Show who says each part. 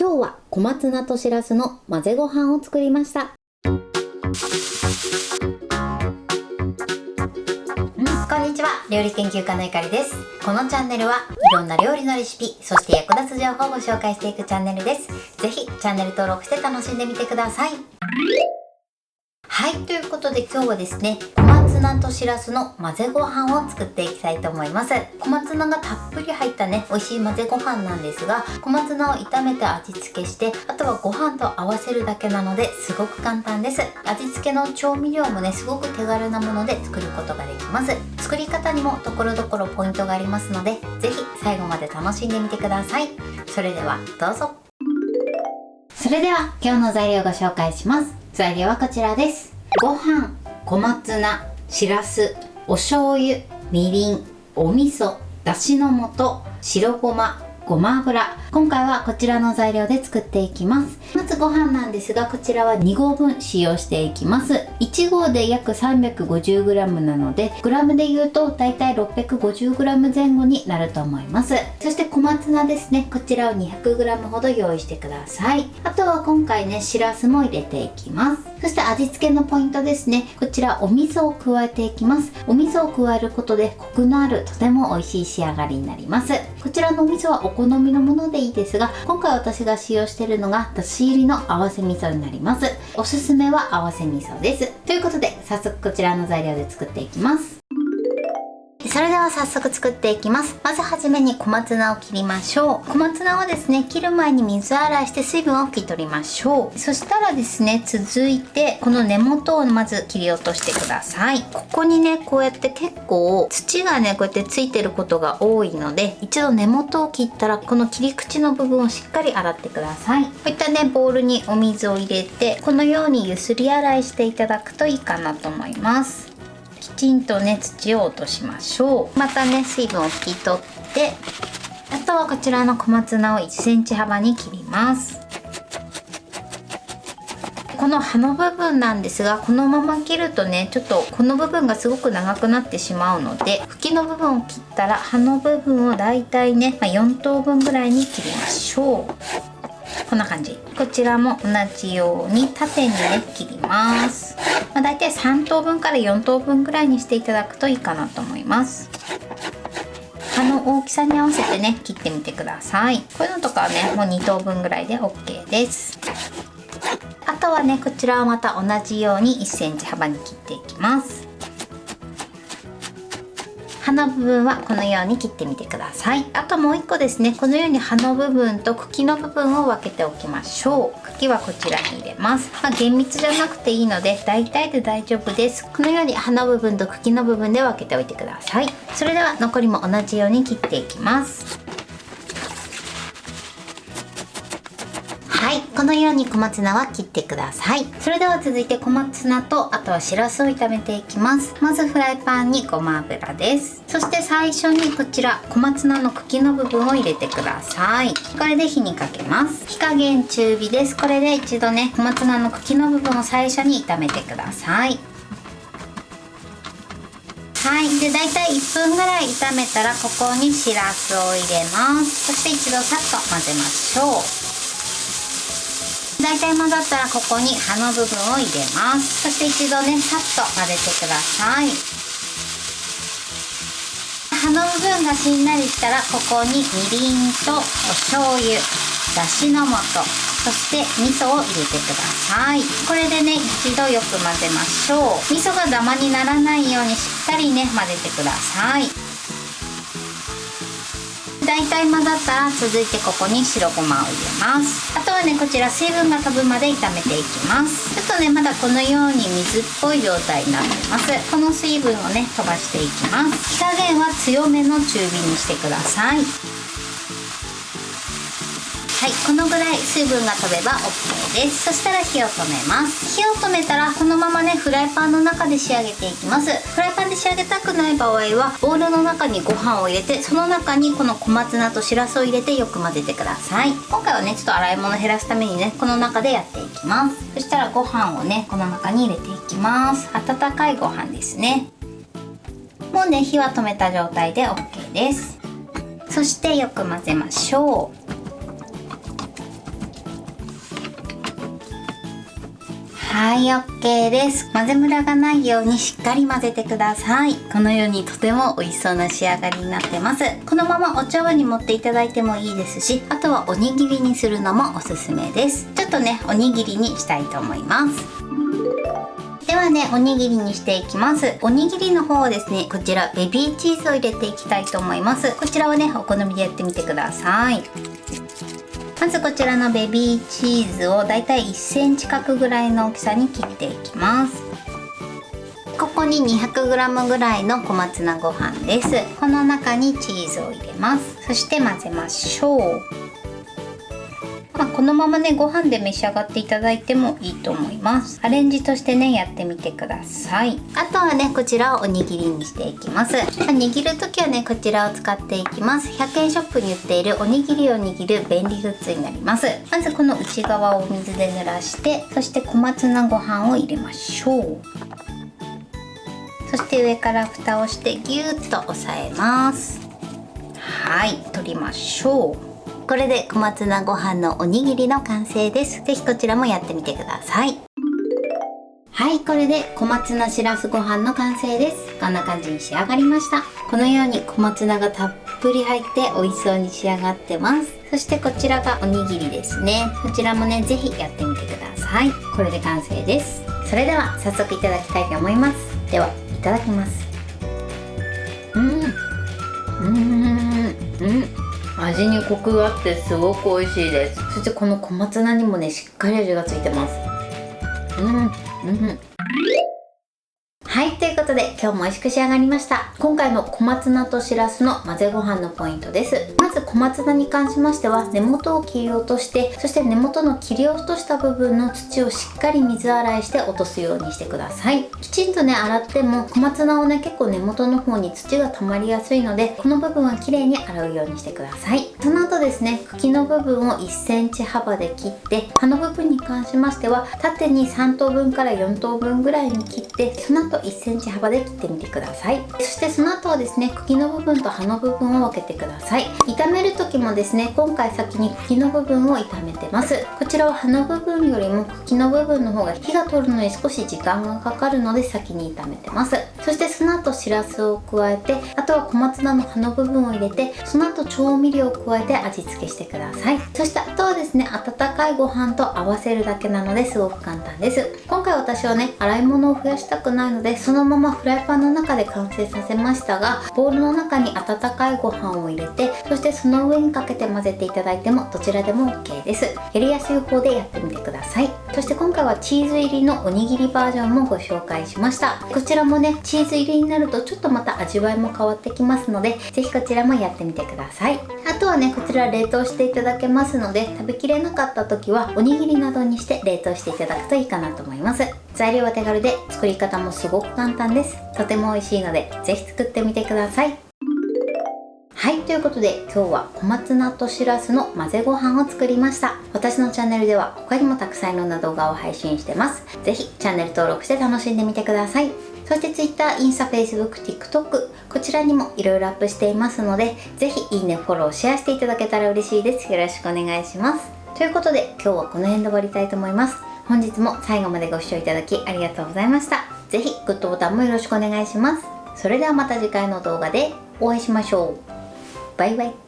Speaker 1: 今日は小松菜としらすの混ぜご飯を作りました。こんにちは、料理研究家のゆかりです。このチャンネルはいろんな料理のレシピ、そして役立つ情報をご紹介していくチャンネルです。ぜひチャンネル登録して楽しんでみてください。はい、ということで今日はですね、小松菜としらすの混ぜご飯を作っていきたいと思います。小松菜がたっぷり入ったね、美味しい混ぜご飯なんですが、小松菜を炒めて味付けして、あとはご飯と合わせるだけなのですごく簡単です。味付けの調味料もね、すごく手軽なもので作ることができます。作り方にもところどころポイントがありますので、ぜひ最後まで楽しんでみてください。それではどうぞ。それでは今日の材料をご紹介します。材料はこちらです。ご飯、小松菜、しらす、お醤油、みりん、お味噌、だしの素、白ごま、ごま油。今回はこちらの材料で作っていきます。まずご飯なんですが、こちらは2合分使用していきます。1合で約 350g なので、グラムで言うとだいたい 650g 前後になると思います。そして小松菜ですね、こちらを 200g ほど用意してください。あとは今回ね、しらすも入れていきます。そして味付けのポイントですね、こちらお味噌を加えていきます。お味噌を加えることでコクのあるとても美味しい仕上がりになります。こちらのお味噌はお好みのものでいいですが、今回私が使用しているのがだし入りの合わせ味噌になります。おすすめは合わせ味噌です。ということで早速こちらの材料で作っていきます。それでは早速作っていきます。まずはじめに小松菜を切りましょう。小松菜はですね、切る前に水洗いして水分を拭き取りましょう。そしたらですね、続いてこの根元をまず切り落としてください。ここにね、こうやって結構土がね、こうやってついてることが多いので、一度根元を切ったらこの切り口の部分をしっかり洗ってください。こういったね、ボウルにお水を入れて、このようにゆすり洗いしていただくといいかなと思います。きちんとね、土を落としましょう。またね、水分を拭き取って、あとはこちらの小松菜を1センチ幅に切ります。この葉の部分なんですが、このまま切るとね、ちょっとこの部分がすごく長くなってしまうので、茎の部分を切ったら葉の部分をだいたいね、4等分ぐらいに切りましょう。こんな感じ。こちらも同じように縦にね、切ります。だいたい3等分から4等分ぐらいにしていただくといいかなと思います。葉の大きさに合わせてね、切ってみてください。こういうのとかはね、もう2等分ぐらいで OK です。あとはね、こちらはまた同じように1センチ幅に切っていきます。葉の部分はこのように切ってみてください。あともう1個ですね、このように葉の部分と茎の部分を分けておきましょう。茎はこちらに入れます。厳密じゃなくていいので大体で大丈夫です。このように葉の部分と茎の部分で分けておいてください。それでは残りも同じように切っていきます。はい、このように小松菜は切ってください。それでは続いて小松菜とあとはしらすを炒めていきます。まずフライパンにごま油です。そして最初にこちら小松菜の茎の部分を入れてください。これで火にかけます。火加減中火です。これで一度ね、小松菜の茎の部分を最初に炒めてください。はい、でだいたい1分ぐらい炒めたらここにしらすを入れます。そして一度さっと混ぜましょう。だいたい混ざったらここに葉の部分を入れます。そして一度ね、さっと混ぜてください。葉の部分がしんなりしたらここにみりんとお醤油、だしの素、そして味噌を入れてください。これでね、一度よく混ぜましょう。味噌がダマにならないようにしっかりね、混ぜてください。だいたい混ざったら続いてここに白ごまを入れます。あとはね、こちら水分が飛ぶまで炒めていきます。ちょっとね、まだこのように水っぽい状態になってます。この水分をね、飛ばしていきます。火加減は強めの中火にしてください。はい、このぐらい水分が飛べば OK です。そしたら火を止めます。火を止めたらこのままね、フライパンの中で仕上げていきます。フライパンで仕上げたくない場合はボウルの中にご飯を入れて、その中にこの小松菜としらすを入れてよく混ぜてください。今回はね、ちょっと洗い物減らすためにね、この中でやっていきます。そしたらご飯をね、この中に入れていきます。温かいご飯ですね。もうね、火は止めた状態で OK です。そしてよく混ぜましょう。はい、OK です。混ぜムラがないようにしっかり混ぜてください。このようにとても美味しそうな仕上がりになってます。このままお茶碗に盛っていただいてもいいですし、あとはおにぎりにするのもおすすめです。ちょっとね、おにぎりにしたいと思います。ではね、おにぎりにしていきます。おにぎりの方はですね、こちらベビーチーズを入れていきたいと思います。こちらをね、お好みでやってみてください。まずこちらのベビーチーズをだいたい1センチ角ぐらいの大きさに切っていきます。ここに 200g ぐらいの小松菜ご飯です。この中にチーズを入れます。そして混ぜましょう。このままね、ご飯で召し上がっていただいてもいいと思います。アレンジとしてね、やってみてください。あとはね、こちらをおにぎりにしていきます。握るときはね、こちらを使っていきます。100円ショップに売っているおにぎりを握る便利グッズになります。まずこの内側をお水で濡らして、そして小松菜ご飯を入れましょう。そして上から蓋をしてギューッと押さえます。はい、取りましょう。これで小松菜ご飯のおにぎりの完成です。ぜひこちらもやってみてください。はい、これで小松菜しらすご飯の完成です。こんな感じに仕上がりました。このように小松菜がたっぷり入って美味しそうに仕上がってます。そしてこちらがおにぎりですね。こちらもね、ぜひやってみてください。これで完成です。それでは早速いただきたいと思います。では、いただきます。味にコクがあってすごく美味しいです。そしてこの小松菜にもね、しっかり味がついてます。はい、ということで今日も美味しく仕上がりました。今回の小松菜としらすの混ぜご飯のポイントです。まず小松菜に関しましては、根元を切り落として、そして根元の切り落とした部分の土をしっかり水洗いして落とすようにしてください。きちんとね、洗っても小松菜をね、結構根元の方に土が溜まりやすいので、この部分はきれいに洗うようにしてください。その後ですね、茎の部分を1センチ幅で切って、葉の部分に関しましては縦に3等分から4等分ぐらいに切って、その後1センチ幅で切ってみてください。そしてその後はですね、茎の部分と葉の部分を分けてください。炒める時もですね、今回先に茎の部分を炒めてます。こちらは葉の部分よりも茎の部分の方が火が通るのに少し時間がかかるので先に炒めてます。そしてその後しらすを加えて、あとは小松菜の葉の部分を入れて、その後調味料を加えて味付けしてください。そしてあとはですね、温かいご飯と合わせるだけなのですごく簡単です。今回私はね、洗い物を増やしたくないので、そのままフライパンの中で完成させましたが、ボウルの中に温かいご飯を入れて、そしてその上にかけて混ぜていただいてもどちらでも OK です。やりやすい方でやってみてください。そして今回はチーズ入りのおにぎりバージョンもご紹介しました。こちらもね、チーズ入りになるとちょっとまた味わいも変わってきますので、ぜひこちらもやってみてください。あとはね、こちら冷凍していただけますので、食べきれなかった時はおにぎりなどにして冷凍していただくといいかなと思います。材料は手軽で作り方もすごく簡単です。とても美味しいのでぜひ作ってみてください。はい、ということで今日は小松菜としらすの混ぜご飯を作りました。私のチャンネルでは他にもたくさんいろんな動画を配信してます。ぜひチャンネル登録して楽しんでみてください。そして Twitter、インスタ、Facebook、TikTok こちらにもいろいろアップしていますので、ぜひいいね、フォロー、シェアしていただけたら嬉しいです。よろしくお願いします。ということで今日はこの辺で終わりたいと思います。本日も最後までご視聴いただきありがとうございました。ぜひグッドボタンもよろしくお願いします。それではまた次回の動画でお会いしましょう。バイバイ。